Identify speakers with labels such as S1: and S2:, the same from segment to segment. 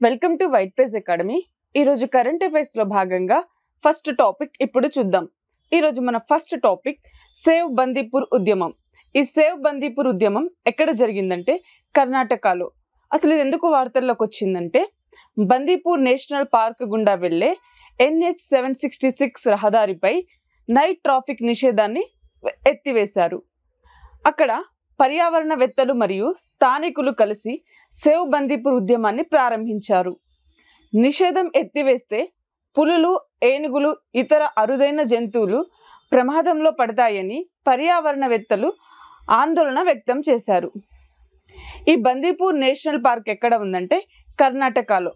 S1: Welcome to white page academy. ఈరోజు current అఫైర్స్లో భాగంగా first topic ఇప్పుడు చూద్దాం. ఈరోజు మన ఫస్ట్ టాపిక్ సేవ్ బందీపూర్ ఉద్యమం. ఈ సేవ్ బందీపూర్ ఉద్యమం ఎక్కడ జరిగిందంటే కర్ణాటకలో. అసలు ఇది ఎందుకు వార్తల్లోకి వచ్చిందంటే బందీపూర్ నేషనల్ పార్క్ గుండా వెళ్ళే NH 766 రహదారిపై నైట్ ట్రాఫిక్ నిషేధాన్ని ఎత్తివేశారు. అక్కడ పర్యావరణవేత్తలు మరియు స్థానికులు కలిసి సేవ్ బందీపూర్ ఉద్యమాన్ని ప్రారంభించారు. నిషేధం ఎత్తివేస్తే పులులు, ఏనుగులు, ఇతర అరుదైన జంతువులు ప్రమాదంలో పడతాయని పర్యావరణవేత్తలు ఆందోళన వ్యక్తం చేశారు. ఈ బందీపూర్ నేషనల్ పార్క్ ఎక్కడ ఉందంటే కర్ణాటకలో.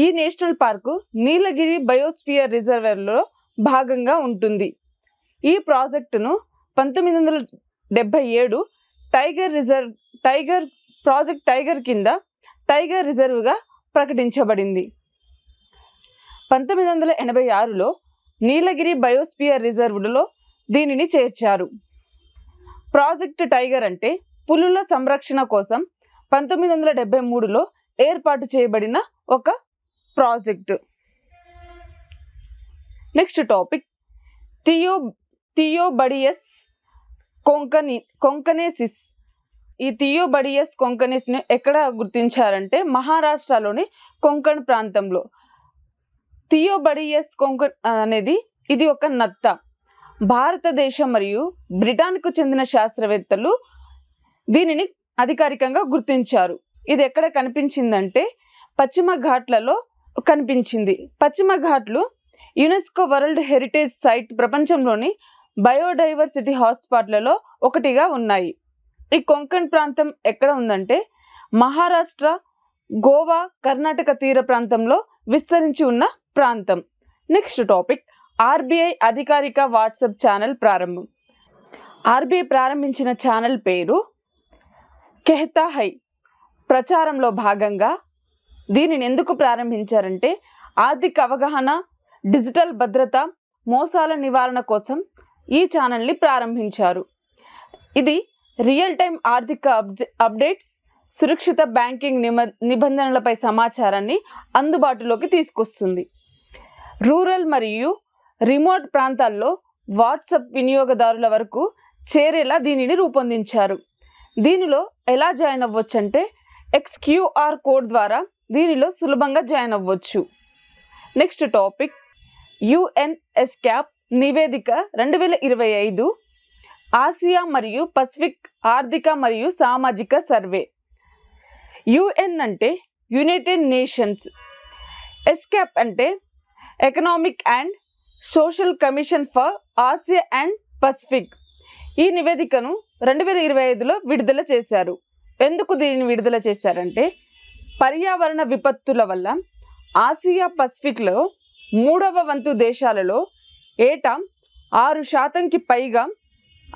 S1: ఈ నేషనల్ పార్కు నీలగిరి బయోస్ఫియర్ రిజర్వేర్లో భాగంగా ఉంటుంది. ఈ ప్రాజెక్టును 1977 టైగర్ కింద టైగర్ రిజర్వ్గా ప్రకటించబడింది. 1986లో నీలగిరి బయోస్ఫియర్ రిజర్వ్లో దీనిని చేర్చారు. ప్రాజెక్ట్ టైగర్ అంటే పులుల సంరక్షణ కోసం 1973లో ఏర్పాటు చేయబడిన ఒక project. Next topic Theobaldius konkanensis. ఈ థియోబడియస్ కొంకనేసిస్ను ఎక్కడ గుర్తించారంటే మహారాష్ట్రలోని కొంకణ్ ప్రాంతంలో. థియోబడియస్ కొంకణ్ అనేది ఇది ఒక నత్త. భారతదేశం మరియు బ్రిటన్కు చెందిన శాస్త్రవేత్తలు దీనిని అధికారికంగా గుర్తించారు. ఇది ఎక్కడ కనిపించిందంటే పశ్చిమ ఘాట్లలో కనిపించింది. పశ్చిమ ఘాట్లు యునెస్కో వరల్డ్ హెరిటేజ్ సైట్ ప్రపంచంలోని బయోడైవర్సిటీ హాట్స్పాట్లలో ఒకటిగా ఉన్నాయి. ఈ కొంకణ్ ప్రాంతం ఎక్కడ ఉందంటే మహారాష్ట్ర, గోవా, కర్ణాటక తీర ప్రాంతంలో విస్తరించి ఉన్న ప్రాంతం. నెక్స్ట్ టాపిక్ RBI అధికారిక వాట్సాప్ ఛానల్ ప్రారంభం. RBI ప్రారంభించిన ఛానల్ పేరు కెహతా హై. ప్రచారంలో భాగంగా దీనిని ఎందుకు ప్రారంభించారంటే ఆర్థిక అవగాహన, డిజిటల్ భద్రత, మోసాల నివారణ కోసం ఈ ఛానల్ని ప్రారంభించారు. ఇది రియల్ టైం ఆర్థిక అప్డేట్స్, సురక్షిత బ్యాంకింగ్ నిబంధనలపై సమాచారాన్ని అందుబాటులోకి తీసుకొస్తుంది. రూరల్ మరియు రిమోట్ ప్రాంతాల్లో వాట్సాప్ వినియోగదారుల వరకు చేరేలా దీనిని రూపొందించారు. దీనిలో ఎలా జాయిన్ అవ్వచ్చు అంటే QR కోడ్ ద్వారా దీనిలో సులభంగా జాయిన్ అవ్వచ్చు. నెక్స్ట్ టాపిక్ UNESCAP నివేదిక 2025 ఆసియా మరియు పసిఫిక్ ఆర్థిక మరియు సామాజిక సర్వే. UN అంటే యునైటెడ్ నేషన్స్, ఎస్కాప్ అంటే economic and social commission for Asia and Pacific. ఈ నివేదికను 2025లో విడుదల చేశారు. ఎందుకు దీనిని విడుదల చేశారంటే పర్యావరణ విపత్తుల వల్ల ఆసియా పసిఫిక్లో 3వ వంతు దేశాలలో ఏటా 6%కి పైగా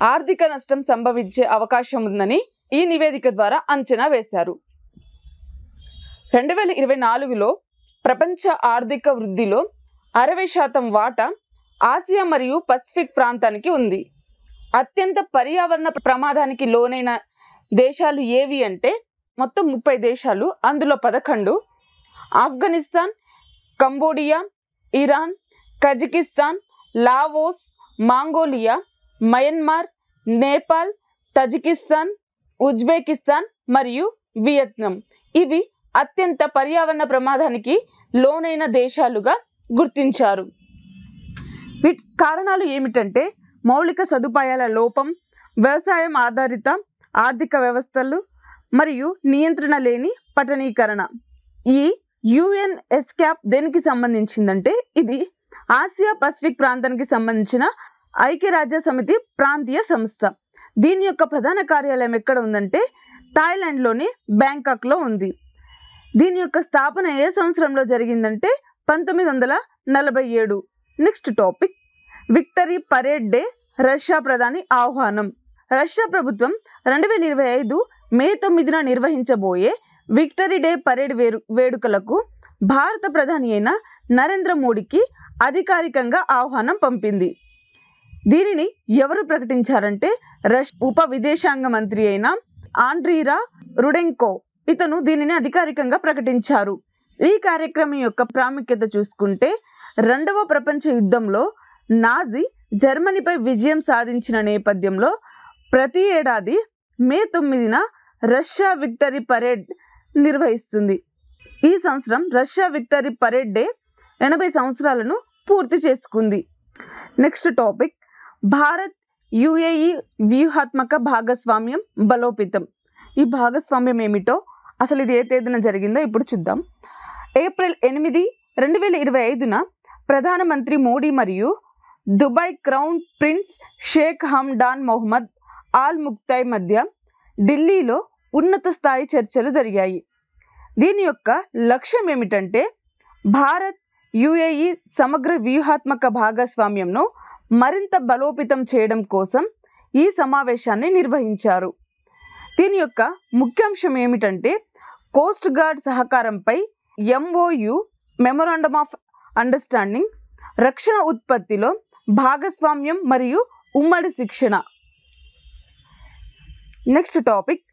S1: ఆర్థిక నష్టం సంభవించే అవకాశం ఉందని ఈ నివేదిక ద్వారా అంచనా వేశారు. 2024లో ప్రపంచ ఆర్థిక వృద్ధిలో 60% వాటా ఆసియా మరియు పసిఫిక్ ప్రాంతానికి ఉంది. అత్యంత పర్యావరణ ప్రమాదానికి లోనైన దేశాలు ఏవి అంటే మొత్తం 30 దేశాలు, అందులో 11 Afghanistan, Cambodia, Iran, Kazakhstan, Laos, Mongolia, Myanmar, Nepal, Tajikistan, Uzbekistan మరియు వియత్నాం. ఇవి అత్యంత పర్యావరణ ప్రమాదానికి లోనైన దేశాలుగా గుర్తించారు. వీటి కారణాలు ఏమిటంటే మౌలిక సదుపాయాల లోపం, వ్యవసాయం ఆధారిత ఆర్థిక వ్యవస్థలు మరియు నియంత్రణ లేని పట్టణీకరణ. ఈ UNESCAP దేనికి సంబంధించిందంటే ఇది ఆసియా పసిఫిక్ ప్రాంతానికి సంబంధించిన ఐక్యరాజ్య సమితి ప్రాంతీయ సంస్థ. దీని యొక్క ప్రధాన కార్యాలయం ఎక్కడ ఉందంటే థాయిలాండ్లోని బ్యాంకాక్లో ఉంది. దీని యొక్క స్థాపన ఏ సంవత్సరంలో జరిగిందంటే 1947. Next topic victory parade day. Russia ప్రధాని ఆహ్వానం. రష్యా ప్రభుత్వం 2025 మే 9న నిర్వహించబోయే విక్టరీ డే పరేడ్ వేడుకలకు భారత ప్రధాని అయిన నరేంద్ర మోడీకి అధికారికంగా ఆహ్వానం పంపింది. దీనిని ఎవరు ప్రకటించారంటే ఉప విదేశాంగ మంత్రి అయిన ఆండ్రీరా రుడెంకో. ఇతను దీనిని అధికారికంగా ప్రకటించారు. ఈ కార్యక్రమం యొక్క ప్రాముఖ్యత చూసుకుంటే 2వ ప్రపంచ యుద్ధంలో నాజీ జర్మనీపై విజయం సాధించిన నేపథ్యంలో ప్రతి ఏడాది మే 9న రష్యా విక్టరీ పరేడ్ నిర్వహిస్తుంది. ఈ సంవత్సరం రష్యా విక్టరీ పరేడ్ డే 80 సంవత్సరాలను పూర్తి చేసుకుంది. నెక్స్ట్ టాపిక్ భారత్ యుఏఈ వ్యూహాత్మక భాగస్వామ్యం బలోపేతం. ఈ భాగస్వామ్యం ఏమిటో, అసలు ఇది ఏ తేదీన జరిగిందో ఇప్పుడు చూద్దాం. ఏప్రిల్ 8, 2025న ప్రధానమంత్రి మోడీ మరియు Dubai crown prince Sheikh Hamdan Mohammed Al Maktoum మధ్య ఢిల్లీలో ఉన్నత స్థాయి చర్చలు జరిగాయి. దీని యొక్క లక్ష్యం ఏమిటంటే భారత్ యుఏఈ సమగ్ర వ్యూహాత్మక భాగస్వామ్యంను మరింత బలోపేతం చేయడం కోసం ఈ సమావేశాన్ని నిర్వహించారు. దీని యొక్క ముఖ్యాంశం ఏమిటంటే కోస్ట్ గార్డ్ సహకారంపై MOU మెమొరాండమ్ ఆఫ్ అండర్స్టాండింగ్, రక్షణ ఉత్పత్తిలో భాగస్వామ్యం మరియు ఉమ్మడి శిక్షణ. Next topic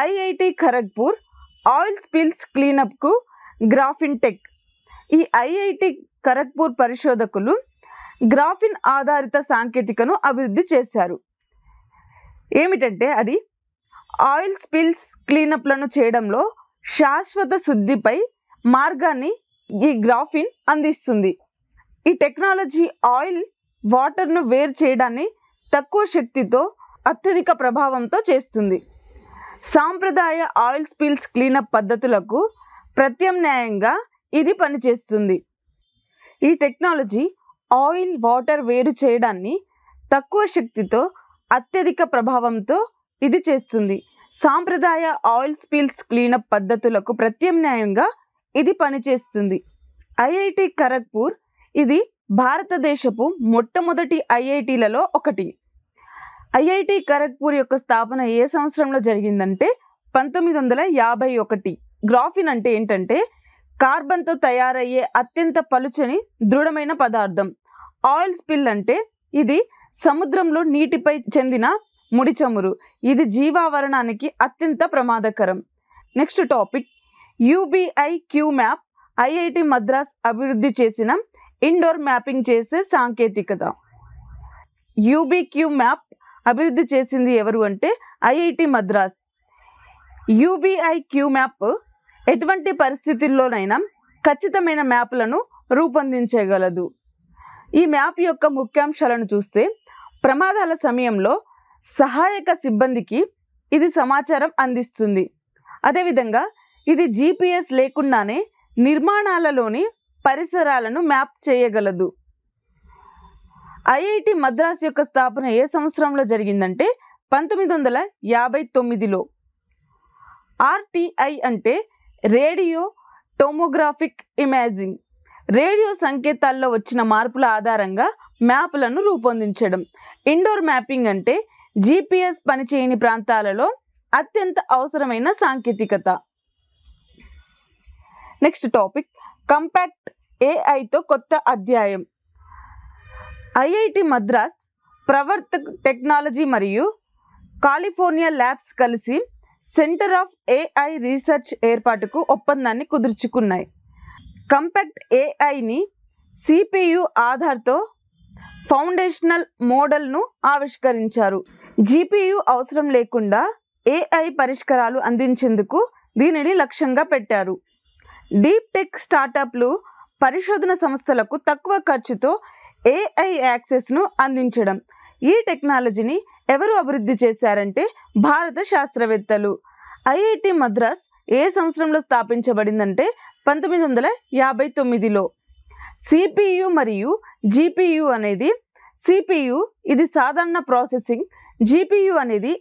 S1: IIT Kharagpur oil spills క్లీనప్కు గ్రాఫిన్ టెక్. ఈ IIT ఖరగ్పూర్ పరిశోధకులు గ్రాఫిన్ ఆధారిత సాంకేతికను అభివృద్ధి చేశారు. ఏమిటంటే అది ఆయిల్ స్పిల్స్ క్లీనప్లను చేయడంలో శాశ్వత శుద్ధిపై మార్గాన్ని ఈ గ్రాఫిన్ అందిస్తుంది. ఈ టెక్నాలజీ ఆయిల్, వాటర్ను వేరు చేయడాన్ని తక్కువ శక్తితో అత్యధిక ప్రభావంతో చేస్తుంది. సాంప్రదాయ ఆయిల్ స్పిల్స్ క్లీనప్ పద్ధతులకు ప్రత్యామ్నాయంగా ఇది పనిచేస్తుంది. ఈ టెక్నాలజీ ఆయిల్, వాటర్ వేరు చేయడాన్ని తక్కువ శక్తితో అత్యధిక ప్రభావంతో ఇది చేస్తుంది. సాంప్రదాయ ఆయిల్ స్పిల్స్ క్లీనప్ పద్ధతులకు ప్రత్యామ్నాయంగా ఇది పనిచేస్తుంది. IIT ఖరగ్పూర్ ఇది భారతదేశపు మొట్టమొదటి IITలలో ఒకటి. IIT ఖరగ్పూర్ యొక్క స్థాపన ఏ సంవత్సరంలో జరిగిందంటే 1951. గ్రాఫిన్ అంటే ఏంటంటే కార్బన్తో తయారయ్యే అత్యంత పలుచని దృఢమైన పదార్థం. ఆయిల్ స్పిల్ అంటే ఇది సముద్రంలో నీటిపై చెందిన ముడి చమురు. ఇది జీవావరణానికి అత్యంత ప్రమాదకరం. Next topic UBI QMAP IIT Madras అభివృద్ధి చేసిన ఇండోర్ మ్యాపింగ్ చేసే సాంకేతికత. UBQMAP అభివృద్ధి చేసింది ఎవరు అంటే IIT మద్రాస్. UBI QMAP ఎటువంటి పరిస్థితుల్లోనైనా ఖచ్చితమైన మ్యాప్లను రూపొందించగలదు. ఈ మ్యాప్ యొక్క ముఖ్యాంశాలను చూస్తే ప్రమాదాల సమయంలో సహాయక సిబ్బందికి ఇది సమాచారం అందిస్తుంది. అదేవిధంగా ఇది GPS లేకుండానే నిర్మాణాలలోని పరిసరాలను మ్యాప్ చేయగలదు. IIT మద్రాస్ యొక్క స్థాపన ఏ సంవత్సరంలో జరిగిందంటే 1959లో. RTI అంటే రేడియో టోమోగ్రాఫిక్ ఇమేజింగ్. రేడియో సంకేతాల్లో వచ్చిన మార్పుల ఆధారంగా మ్యాప్లను రూపొందించడం. ఇండోర్ మ్యాపింగ్ అంటే GPS పనిచేయని ప్రాంతాలలో అత్యంత అవసరమైన సాంకేతికత. నెక్స్ట్ టాపిక్ కంపాక్ట్ AIతో కొత్త అధ్యాయం. IIT మద్రాస్, ప్రవర్తక్ టెక్నాలజీ మరియు కాలిఫోర్నియా ల్యాబ్స్ కలిసి సెంటర్ ఆఫ్ AI రీసెర్చ్ ఏర్పాటుకు ఒప్పందాన్ని కుదుర్చుకున్నాయి. కంపాక్ట్ AIని CPU ఆధార్తో ఫౌండేషనల్ మోడల్ను ఆవిష్కరించారు. GPU అవసరం లేకుండా AI పరిష్కారాలు అందించేందుకు దీనిని లక్ష్యంగా పెట్టారు. డీప్ టెక్ స్టార్టప్లు, పరిశోధన సంస్థలకు తక్కువ ఖర్చుతో AI యాక్సెస్ను అందించడం. ఈ టెక్నాలజీని ఎవరు అభివృద్ధి చేశారంటే భారత శాస్త్రవేత్తలు. IIT మద్రాస్ ఏ సంవత్సరంలో స్థాపించబడిందంటే 1959లో. CPU మరియు GPU అనేది CPU ఇది సాధారణ ప్రాసెసింగ్, GPU అనేది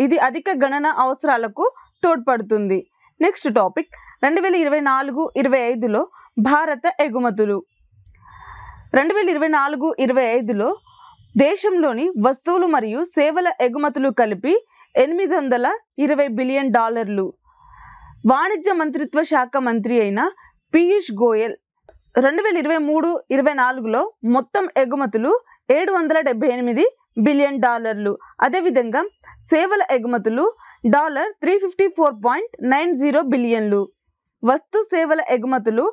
S1: ఇది అధిక గణన అవసరాలకు తోడ్పడుతుంది. నెక్స్ట్ టాపిక్ 2024-25లో భారత ఎగుమతులు. 2024-25లో దేశంలోని వస్తువులు మరియు సేవల ఎగుమతులు కలిపి $820 బిలియన్. వాణిజ్య మంత్రిత్వ శాఖ మంత్రి అయిన పీయూష్ గోయల్ 2023-24లో మొత్తం ఎగుమతులు $778 బిలియన్. అదేవిధంగా సేవల ఎగుమతులు $354.90 బిలియన్లు. వస్తు సేవల ఎగుమతులు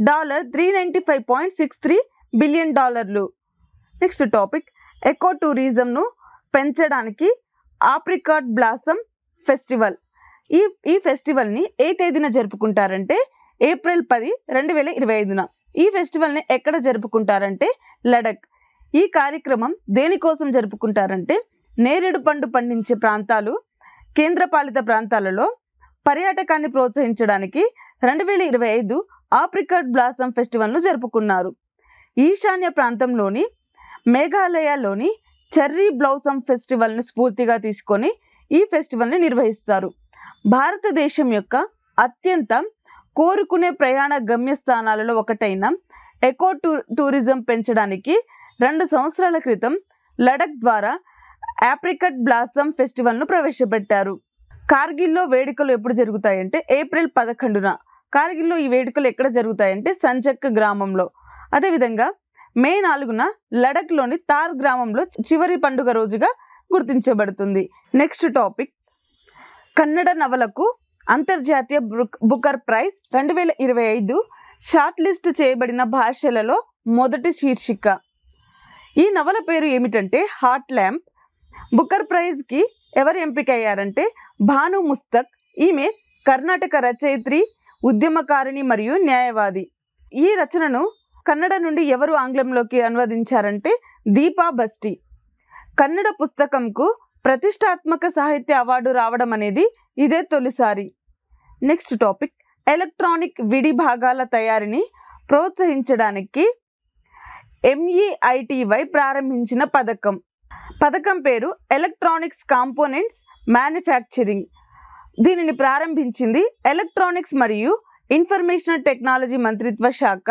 S1: $395.63 బిలియన్. నెక్స్ట్ టాపిక్, ఎకో టూరిజంను పెంచడానికి ఆప్రికాట్ బ్లాసమ్ ఫెస్టివల్. ఈ ఫెస్టివల్ని ఏ తేదీన జరుపుకుంటారంటే ఏప్రిల్ 10, 2025. ఈ ఫెస్టివల్ని ఎక్కడ జరుపుకుంటారంటే లడఖ్. ఈ కార్యక్రమం దేనికోసం జరుపుకుంటారంటే నేరేడు పండు పండించే ప్రాంతాలు, కేంద్రపాలిత ప్రాంతాలలో పర్యాటకాన్ని ప్రోత్సహించడానికి 2025 ఆప్రికాట్ బ్లాసమ్ ఫెస్టివల్ను జరుపుకున్నారు. ఈశాన్య ప్రాంతంలోని మేఘాలయలోని చెర్రీ బ్లాసమ్ ఫెస్టివల్ను స్ఫూర్తిగా తీసుకొని ఈ ఫెస్టివల్ని నిర్వహిస్తారు. భారతదేశం యొక్క అత్యంత కోరుకునే ప్రయాణ గమ్యస్థానాలలో ఒకటైన ఎకో టూరిజం పెంచడానికి 2 సంవత్సరాల క్రితం లడఖ్ ద్వారా ఆప్రికాట్ బ్లాసమ్ ఫెస్టివల్ను ప్రవేశపెట్టారు. కార్గిల్లో వేడుకలు ఎప్పుడు జరుగుతాయంటే ఏప్రిల్ 11న. కార్గిల్లో ఈ వేడుకలు ఎక్కడ జరుగుతాయంటే సంచక్ గ్రామంలో. అదేవిధంగా మే 4న లడఖ్లోని తార్ గ్రామంలో చివరి పండుగ రోజుగా గుర్తించబడుతుంది. నెక్స్ట్ టాపిక్, కన్నడ నవలకు అంతర్జాతీయ బుకర్ ప్రైజ్ 2025 షార్ట్ లిస్ట్ చేయబడిన భాషలలో మొదటి శీర్షిక. ఈ నవల పేరు ఏమిటంటే హాట్ ల్యాంప్. బుకర్ ప్రైజ్కి ఎవరు ఎంపికయ్యారంటే భాను ముస్తక్. ఈమె కర్ణాటక రచయిత్రి, ఉద్యమకారిణి మరియు న్యాయవాది. ఈ రచనను కన్నడ నుండి ఎవరు ఆంగ్లంలోకి అనువదించారంటే దీపా బస్టి. కన్నడ పుస్తకంకు ప్రతిష్టాత్మక సాహిత్య అవార్డు రావడం అనేది ఇదే తొలిసారి. నెక్స్ట్ టాపిక్, ఎలక్ట్రానిక్ విడి భాగాల తయారీని ప్రోత్సహించడానికి MEITY ప్రారంభించిన పథకం పేరు ఎలక్ట్రానిక్స్ కాంపోనెంట్స్ మ్యానుఫ్యాక్చరింగ్. దీనిని ప్రారంభించింది ఎలక్ట్రానిక్స్ మరియు ఇన్ఫర్మేషన్ టెక్నాలజీ మంత్రిత్వ శాఖ.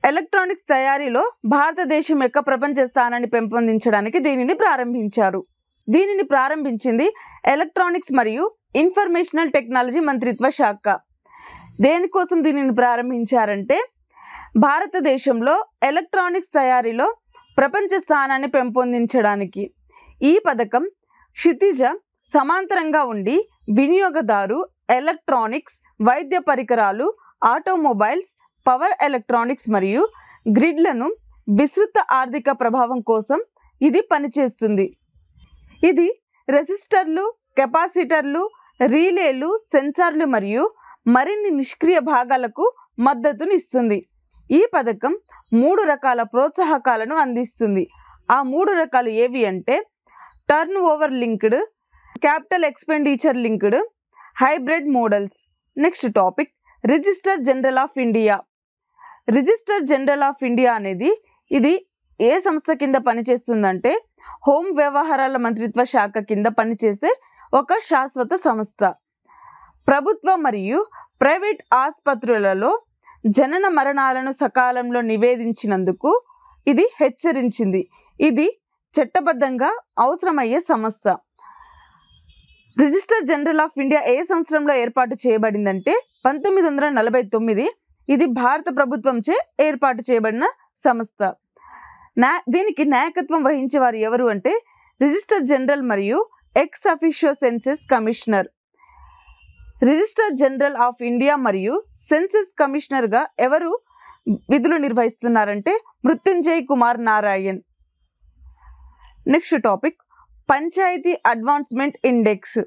S1: ఎలక్ట్రానిక్స్ తయారీలో భారతదేశం యొక్క ప్రపంచ స్థానాన్ని పెంపొందించడానికి దీనిని ప్రారంభించింది ఎలక్ట్రానిక్స్ మరియు ఇన్ఫర్మేషనల్ టెక్నాలజీ మంత్రిత్వ శాఖ. దేనికోసం దీనిని ప్రారంభించారంటే భారతదేశంలో ఎలక్ట్రానిక్స్ తయారీలో ప్రపంచ స్థానాన్ని పెంపొందించడానికి. ఈ పథకం క్షితిజ సమాంతరంగా ఉండి వినియోగదారు, ఎలక్ట్రానిక్స్, వైద్య పరికరాలు, ఆటోమొబైల్స్, పవర్ ఎలక్ట్రానిక్స్ మరియు గ్రిడ్లను విస్తృత ఆర్థిక ప్రభావం కోసం ఇది పనిచేస్తుంది. ఇది రెసిస్టర్లు, కెపాసిటర్లు, రీలేలు, సెన్సార్లు మరియు మరిన్ని నిష్క్రియ భాగాలకు మద్దతునిస్తుంది. ఈ పథకం 3 రకాల ప్రోత్సాహకాలను అందిస్తుంది. ఆ 3 రకాలు ఏవి అంటే turn over linked, capital expenditure linked, hybrid models. Next topic, register general of India. Register general of India అనేది ఇది ఏ సంస్థ కింద పనిచేస్తుందంటే హోం వ్యవహారాల మంత్రిత్వ శాఖ కింద పనిచేసే ఒక శాశ్వత సంస్థ. ప్రభుత్వ మరియు ప్రైవేట్ ఆసుపత్రులలో జనన మరణాలను సకాలంలో నివేదించినందుకు ఇది హెచ్చరించింది. ఇది చట్టబద్ధంగా అవసరమయ్యే సంస్థ. రిజిస్టర్ జనరల్ ఆఫ్ ఇండియా ఏ సంవత్సరంలో ఏర్పాటు చేయబడిందంటే 1949. ఇది భారత ప్రభుత్వంచే ఏర్పాటు చేయబడిన సంస్థ. దీనికి నాయకత్వం వహించే వారు ఎవరు అంటే రిజిస్టర్ జనరల్ మరియు ex officio census commissioner. Register general of India మరియు సెన్సస్ కమిషనర్గా ఎవరు విధులు నిర్వహిస్తున్నారంటే Mrityunjay Kumar Narayan. Next topic, panchayat advancement index.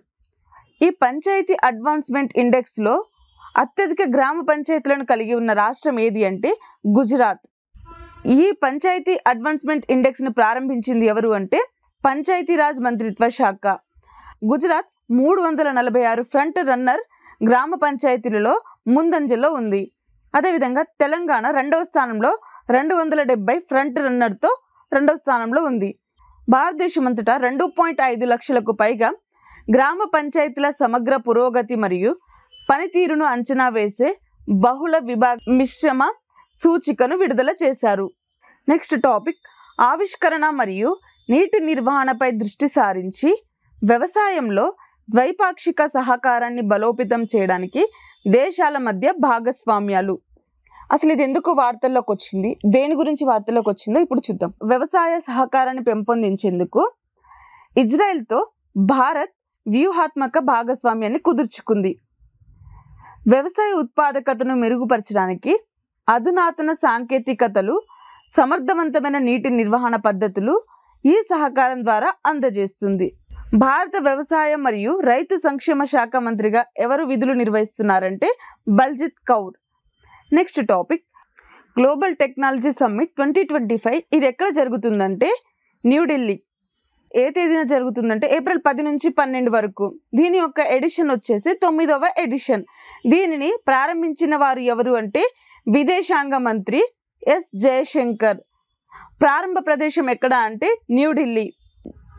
S1: ఈ పంచాయతీ అడ్వాన్స్మెంట్ ఇండెక్స్లో అత్యధిక గ్రామ పంచాయతీలను కలిగి ఉన్న రాష్ట్రం ఏది అంటే గుజరాత్. ఈ పంచాయతీ అడ్వాన్స్మెంట్ ఇండెక్స్ను ప్రారంభించింది ఎవరు అంటే పంచాయతీరాజ్ మంత్రిత్వ శాఖ. గుజరాత్ 346 ఫ్రంట్ రన్నర్ గ్రామ పంచాయతీలలో ముందంజలో ఉంది. అదేవిధంగా తెలంగాణ 2వ స్థానంలో 270 ఫ్రంట్ రన్నర్తో 2వ స్థానంలో ఉంది. భారతదేశమంతటా 2.5 లక్షలకు పైగా గ్రామ పంచాయతీల సమగ్ర పురోగతి మరియు పనితీరును అంచనా వేసే బహుళ విభాగ మిశ్రమ సూచికను విడుదల చేశారు. నెక్స్ట్ టాపిక్, ఆవిష్కరణ మరియు నీటి నిర్వహణపై దృష్టి సారించి వ్యవసాయంలో ద్వైపాక్షిక సహకారాన్ని బలోపేతం చేయడానికి దేశాల మధ్య భాగస్వామ్యాలు. అసలు ఇది ఎందుకు వార్తల్లోకి వచ్చింది, దేని గురించి వార్తల్లోకి వచ్చిందో ఇప్పుడు చూద్దాం. వ్యవసాయ సహకారాన్ని పెంపొందించేందుకు ఇజ్రాయెల్తో భారత్ వ్యూహాత్మక భాగస్వామ్యాన్ని కుదుర్చుకుంది. వ్యవసాయ ఉత్పాదకతను మెరుగుపరచడానికి అధునాతన సాంకేతికతలు, సమర్థవంతమైన నీటి నిర్వహణ పద్ధతులు ఈ సహకారం ద్వారా అందజేస్తుంది. భారత వ్యవసాయ మరియు రైతు సంక్షేమ శాఖ మంత్రిగా ఎవరు విధులు నిర్వహిస్తున్నారంటే Baljit Kaur. Next topic global technology summit 2025. ఇది ఎక్కడ జరుగుతుందంటే న్యూఢిల్లీ. ఏ తేదీన జరుగుతుందంటే ఏప్రిల్ 10 నుంచి 12 వరకు. దీని యొక్క ఎడిషన్ వచ్చేసి 9వ ఎడిషన్. దీనిని ప్రారంభించిన వారు ఎవరు అంటే విదేశాంగ మంత్రి ఎస్ జయశంకర్. ప్రారంభ ప్రదేశం ఎక్కడ అంటే న్యూఢిల్లీ.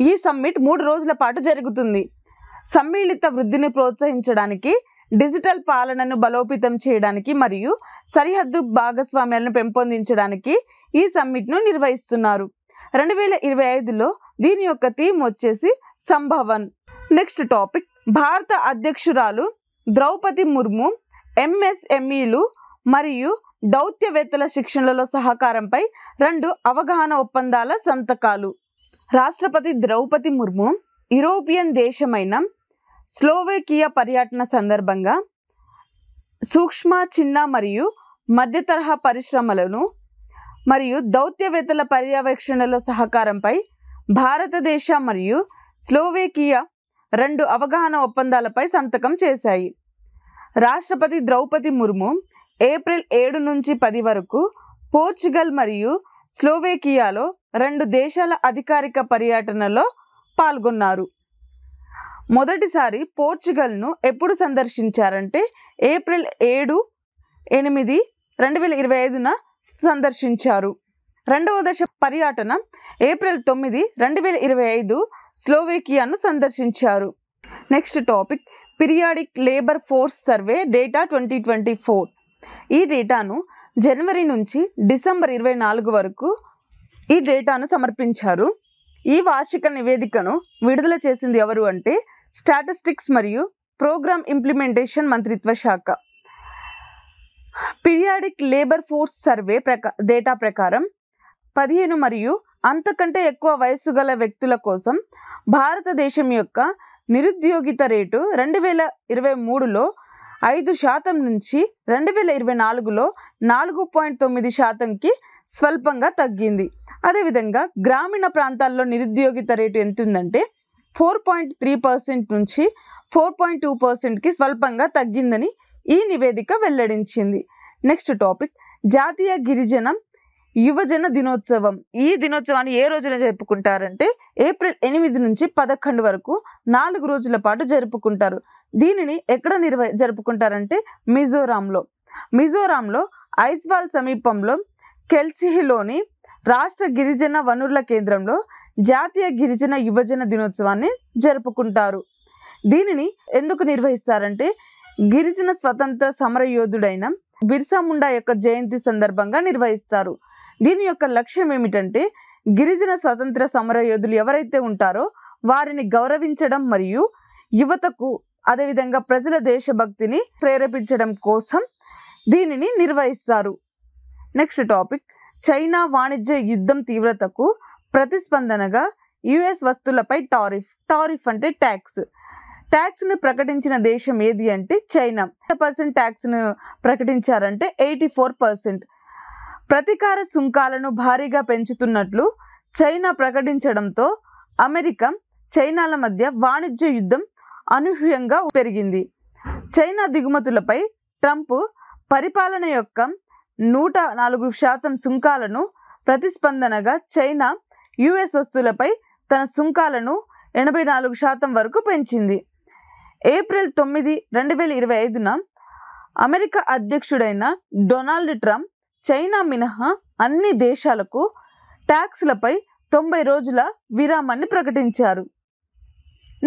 S1: ఈ సమ్మిట్ 3 రోజుల పాటు జరుగుతుంది. సమ్మిళిత వృద్ధిని ప్రోత్సహించడానికి, డిజిటల్ పాలనను బలోపేతం చేయడానికి మరియు సరిహద్దు భాగస్వామ్యాలను పెంపొందించడానికి ఈ సమ్మిట్ను నిర్వహిస్తున్నారు. 2025లో దీని యొక్క థీమ్ వచ్చేసి సంభవన్. నెక్స్ట్ టాపిక్ భారత అధ్యక్షురాలు ద్రౌపది ముర్ము ఎంఎస్ఎంఈలు మరియు దౌత్యవేత్తల శిక్షణలలో సహకారంపై 2 అవగాహన ఒప్పందాల సంతకాలు. రాష్ట్రపతి ద్రౌపది ముర్ము యూరోపియన్ దేశమైన స్లోవేకియా పర్యటన సందర్భంగా సూక్ష్మ, చిన్న మరియు మధ్య తరహా పరిశ్రమలను మరియు దౌత్యవేత్తల పర్యవేక్షణలో సహకారంపై భారతదేశ మరియు స్లోవేకియా 2 అవగాహన ఒప్పందాలపై సంతకం చేశాయి. రాష్ట్రపతి ద్రౌపది ముర్ము ఏప్రిల్ 7 నుంచి 10 వరకు పోర్చుగల్ మరియు స్లోవేకియాలో 2 దేశాల అధికారిక పర్యటనలో పాల్గొన్నారు. మొదటిసారి పోర్చుగల్ను ఎప్పుడు సందర్శించారంటే ఏప్రిల్ 7-8, 2025న సందర్శించారు. రెండవ దశ పర్యటన ఏప్రిల్ 9, 2025 స్లోవేకియాను సందర్శించారు. Next topic periodic labour force survey data 2024. ఈ డేటాను జనవరి నుంచి డిసెంబర్ 24 వరకు ఈ డేటాను సమర్పించారు. ఈ వార్షిక నివేదికను విడుదల చేసింది ఎవరు అంటే స్టాటిస్టిక్స్ మరియు ప్రోగ్రామ్ ఇంప్లిమెంటేషన్ మంత్రిత్వ శాఖ. Periodic labour force survey data ప్రకారం 15 మరియు అంతకంటే ఎక్కువ వయస్సు గల వ్యక్తుల కోసం భారతదేశం యొక్క నిరుద్యోగిత రేటు 2023లో 5% నుంచి 2024లో 4.9%కి స్వల్పంగా తగ్గింది. అదేవిధంగా గ్రామీణ ప్రాంతాల్లో నిరుద్యోగిత రేటు ఎంత ఉందంటే 4.3% నుంచి 4.2%కి స్వల్పంగా తగ్గిందని ఈ నివేదిక వెల్లడించింది. నెక్స్ట్ టాపిక్ జాతీయ గిరిజన యువజన దినోత్సవం. ఈ దినోత్సవాన్ని ఏ రోజున జరుపుకుంటారంటే ఏప్రిల్ 8 నుంచి 11 వరకు 4 రోజుల పాటు జరుపుకుంటారు. దీనిని ఎక్కడ జరుపుకుంటారంటే మిజోరాంలో ఐజ్వాల్ సమీపంలో కెల్సిహిలోని రాష్ట్ర గిరిజన వనరుల కేంద్రంలో జాతీయ గిరిజన యువజన దినోత్సవాన్ని జరుపుకుంటారు. దీనిని ఎందుకు నిర్వహిస్తారంటే గిరిజన స్వతంత్ర సమరయోధుడైన బిర్సా ముండా యొక్క జయంతి సందర్భంగా నిర్వహిస్తారు. దీని యొక్క లక్ష్యం ఏమిటంటే గిరిజన స్వతంత్ర సమరయోధులు ఎవరైతే ఉంటారో వారిని గౌరవించడం మరియు యువతకు అదేవిధంగా ప్రజల దేశభక్తిని ప్రేరేపించడం కోసం దీనిని నిర్వహిస్తారు. నెక్స్ట్ టాపిక్ చైనా వాణిజ్య యుద్ధం తీవ్రతకు ప్రతిస్పందనగా యుఎస్ వస్తువులపై టారిఫ్ అంటే ట్యాక్స్ను ప్రకటించిన దేశం ఏది అంటే చైనా. 100% ట్యాక్స్ను ప్రకటించారంటే 84%. ప్రతీకార సుంకాలను భారీగా పెంచుతున్నట్లు చైనా ప్రకటించడంతో అమెరికా, చైనాల మధ్య వాణిజ్య యుద్ధం అనూహ్యంగా పెరిగింది. చైనా దిగుమతులపై ట్రంప్ పరిపాలన యొక్క 104% సుంకాలను ప్రతిస్పందనగా చైనా యుఎస్ వస్తువులపై తన సుంకాలను 84% వరకు పెంచింది. ఏప్రిల్ 9, 2025న అమెరికా అధ్యక్షుడైన డొనాల్డ్ ట్రంప్ చైనా మినహా అన్ని దేశాలకు ట్యాక్స్లపై 90 రోజుల విరామాన్ని ప్రకటించారు.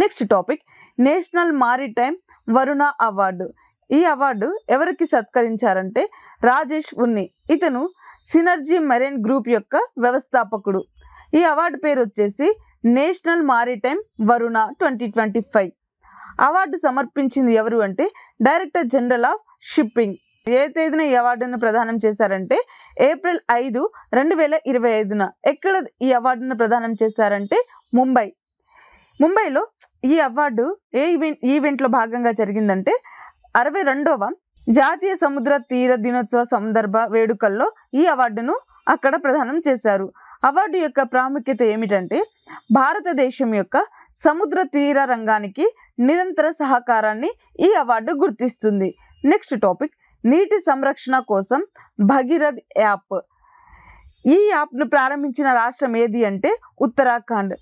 S1: Next topic national maritime Varuna award. ఈ అవార్డు ఎవరికి సత్కరించారంటే రాజేష్ ఉన్ని. ఇతను సినర్జీ మెరైన్ గ్రూప్ యొక్క వ్యవస్థాపకుడు. ఈ అవార్డు పేరు వచ్చేసి నేషనల్ మారిటైమ్ వరుణ 2025. అవార్డు సమర్పించింది ఎవరు అంటే డైరెక్టర్ జనరల్ ఆఫ్ షిప్పింగ్. ఏ తేదీన ఈ అవార్డును ప్రదానం చేశారంటే ఏప్రిల్ 5, 2025న. ఎక్కడ ఈ అవార్డును ప్రదానం చేశారంటే ముంబైలో ఈ అవార్డు ఏ ఈవెంట్లో భాగంగా జరిగిందంటే 62వ జాతీయ సముద్ర తీర దినోత్సవ సందర్భ వేడుకల్లో ఈ అవార్డును అక్కడ ప్రదానం చేశారు. అవార్డు యొక్క ప్రాముఖ్యత ఏమిటంటే భారతదేశం యొక్క సముద్ర తీర రంగానికి నిరంతర సహకారాన్ని ఈ అవార్డు గుర్తిస్తుంది. నెక్స్ట్ టాపిక్, నీటి సంరక్షణ కోసం భగీరథ్ యాప్. ఈ యాప్ను ప్రారంభించిన రాష్ట్రం ఏది అంటే ఉత్తరాఖండ్.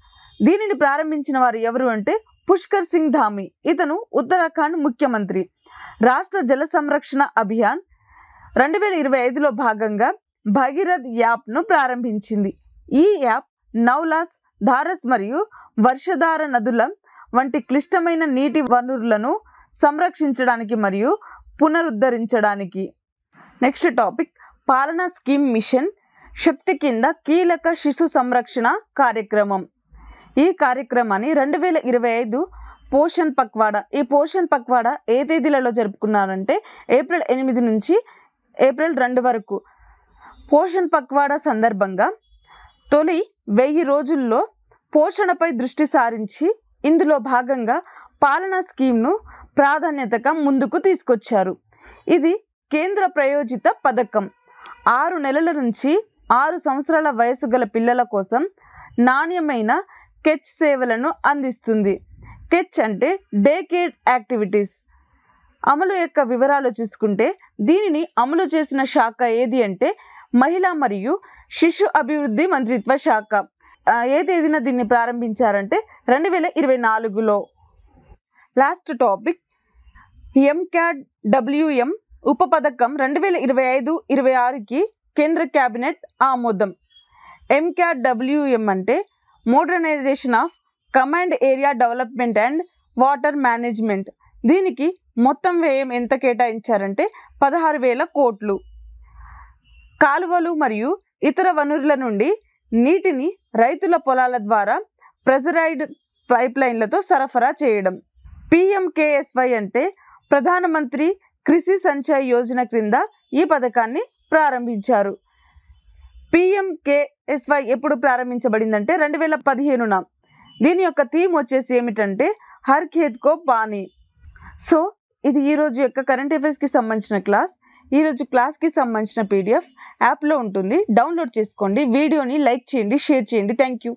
S1: దీనిని ప్రారంభించిన వారు ఎవరు అంటే పుష్కర్ సింగ్ ధామి. ఇతను ఉత్తరాఖండ్ ముఖ్యమంత్రి. రాష్ట్ర జల సంరక్షణ అభియాన్ 2025లో భాగంగా భగీరథ్ యాప్ను ప్రారంభించింది. ఈ యాప్ నౌలాస్, ధారస్ మరియు వర్షధార నదుల వంటి క్లిష్టమైన నీటి వనరులను సంరక్షించడానికి మరియు పునరుద్ధరించడానికి. నెక్స్ట్ టాపిక్, పాలనా స్కీమ్ మిషన్ శక్తి కింద కీలక శిశు సంరక్షణ కార్యక్రమం. ఈ కార్యక్రమాన్ని 2025 పోషణ్ పక్వాడా. ఈ పోషణ్ పక్వాడా ఏ తేదీలలో జరుపుకున్నారంటే ఏప్రిల్ 8 నుంచి ఏప్రిల్ 2 వరకు. పోషణ్ పక్వాడా సందర్భంగా తొలి 1000 రోజుల్లో పోషణపై దృష్టి సారించి ఇందులో భాగంగా పాలనా స్కీమ్ను ప్రాధాన్యతగా ముందుకు తీసుకొచ్చారు. ఇది కేంద్ర ప్రాయోజిత పథకం. 6 నెలల నుంచి 6 సంవత్సరాల వయసు గల పిల్లల కోసం నాణ్యమైన కెచ్ సేవలను అందిస్తుంది. కెచ్ అంటే డే కేర్ యాక్టివిటీస్. అమలు యొక్క వివరాలు చూసుకుంటే దీనిని అమలు చేసిన శాఖ ఏది అంటే మహిళా మరియు శిశు అభివృద్ధి మంత్రిత్వ శాఖ. ఏ తేదీన దీన్ని ప్రారంభించారంటే 2024లో. లాస్ట్ టాపిక్, MCAD-WM ఉప పథకం 2025-26కి కేంద్ర క్యాబినెట్ ఆమోదం. MCAD-WM అంటే modernization of command area development and water management. దీనికి మొత్తం వ్యయం ఎంత కేటాయించారంటే 16,000 కోట్లు. కాలువలు మరియు ఇతర వనరుల నుండి నీటిని రైతుల పొలాల ద్వారా ప్రెజరైజ్డ్ పైప్లైన్లతో సరఫరా చేయడం. PMKSY అంటే ప్రధానమంత్రి కృషి సంచయ్ యోజన క్రింద ఈ పథకాన్ని ప్రారంభించారు. PMKSY ఎప్పుడు ప్రారంభించబడిందంటే 2015న. దీని యొక్క థీమ్ వచ్చేసి ఏమిటంటే హర్ ఖేత్ కో పానీ. సో ఇది ఈరోజు యొక్క కరెంట్ అఫైర్స్కి సంబంధించిన క్లాస్. ఈరోజు క్లాస్కి సంబంధించిన PDF యాప్లో ఉంటుంది, డౌన్లోడ్ చేసుకోండి. వీడియోని లైక్ చేయండి, షేర్ చేయండి. Thank you.